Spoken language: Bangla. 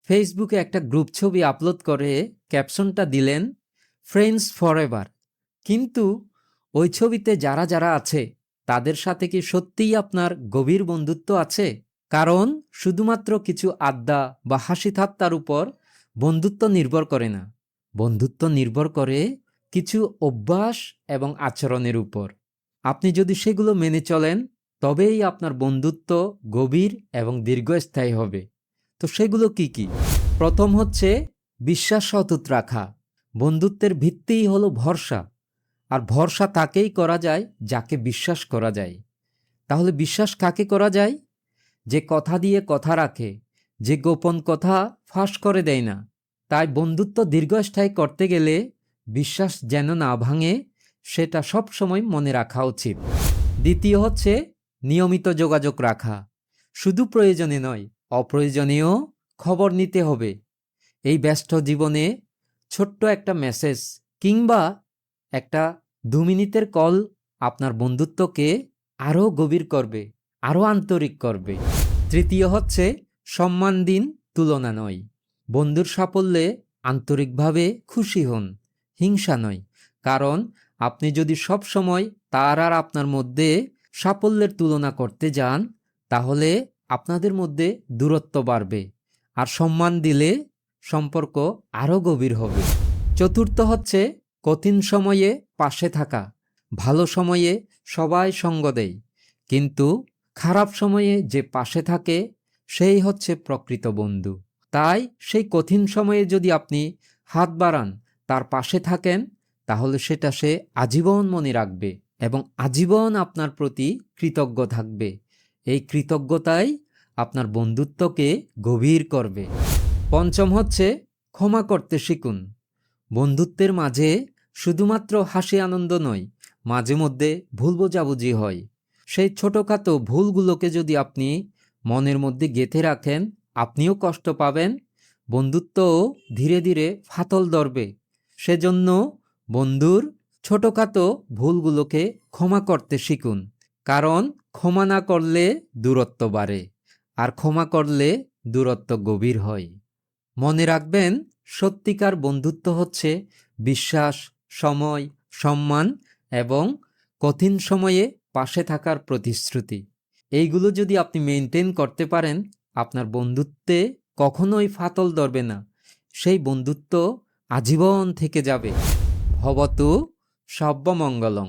ফেসবুকে একটা গ্রুপ ছবি আপলোড করে ক্যাপশনটা দিলেন ফ্রেন্ডস ফরএভার। কিন্তু ওই ছবিতে যারা যারা আছে তাদের সাথে কি সত্যিই আপনার গভীর বন্ধুত্ব আছে? কারণ শুধুমাত্র কিছু আড্ডা বা হাসি ঠাট্টার উপর বন্ধুত্ব নির্ভর করে না। বন্ধুত্ব নির্ভর করে কিছু অভ্যাস এবং আচরণের উপর। আপনি যদি সেগুলো মেনে চলেন তবেই আপনার বন্ধুত্ব গভীর এবং দীর্ঘস্থায়ী হবে। তো সেগুলো কি কি? প্রথম হচ্ছে বিশ্বাস অটুট রাখা। বন্ধুত্বের ভিত্তিই হলো ভরসা, আর ভরসা তাকেই করা যায় যাকে বিশ্বাস করা যায়। তাহলে বিশ্বাস কাকে করা যায়? যে কথা দিয়ে কথা রাখে, যে গোপন কথা ফাঁস করে দেয় না। তাই বন্ধুত্ব দীর্ঘস্থায়ী করতে গেলে বিশ্বাস যেন না ভাঙে সেটা সব সময় মনে রাখা উচিত। দ্বিতীয় হচ্ছে নিয়মিত যোগাযোগ রাখা। শুধু প্রয়োজনে নয়, অপ্রয়োজনীয় খবর নিতে হবে। এই ব্যস্ত জীবনে ছোট্ট একটা মেসেজ কিংবা একটা 2 মিনিটের কল আপনার বন্ধুত্বকে আরও গভীর করবে, আরও আন্তরিক করবে। তৃতীয় হচ্ছে সম্মান দিন, তুলনা নয়। বন্ধুর সাফল্যে আন্তরিকভাবে খুশি হন, হিংসা নয়। কারণ আপনি যদি সব সময় তার আর আপনার মধ্যে সাফল্যের তুলনা করতে যান তাহলে আপনাদের মধ্যে দূরত্ব বাড়বে, আর সম্মান দিলে সম্পর্ক আরও গভীর হবে। চতুর্থ হচ্ছে কঠিন সময়ে পাশে থাকা। ভালো সময়ে সবাই সঙ্গ দেয়, কিন্তু খারাপ সময়ে যে পাশে থাকে সেই হচ্ছে প্রকৃত বন্ধু। তাই সেই কঠিন সময়ে যদি আপনি হাত বাড়ান, তার পাশে থাকেন, তাহলে সেটা সে আজীবন মনে রাখবে এবং আজীবন আপনার প্রতি কৃতজ্ঞ থাকবে। এই কৃতজ্ঞতাই আপনার বন্ধুত্বকে গভীর করবে। পঞ্চম হচ্ছে ক্ষমা করতে শিখুন। বন্ধুত্বের মাঝে শুধুমাত্র হাসি আনন্দ নয়, মাঝে মধ্যে ভুল বোঝাবুঝি হয়। সেই ছোটোখাটো ভুলগুলোকে যদি আপনি মনের মধ্যে গেঁথে রাখেন, আপনিও কষ্ট পাবেন, বন্ধুত্বও ধীরে ধীরে ফাটল ধরবে। সেজন্য বন্ধুর ছোটোখাটো ভুলগুলোকে ক্ষমা করতে শিখুন। কারণ ক্ষমা না করলে দূরত্ব বাড়ে, আর ক্ষমা করলে দূরত্ব গভীর হয়। মনে রাখবেন, সত্যিকার বন্ধুত্ব হচ্ছে বিশ্বাস, সময়, সম্মান এবং কঠিন সময়ে পাশে থাকার প্রতিশ্রুতি। এইগুলো যদি আপনি মেনটেন করতে পারেন, আপনার বন্ধুত্বে কখনোই ফাটল ধরবে না। সেই বন্ধুত্ব আজীবন থেকে যাবে। ভবতু সর্বমঙ্গলং।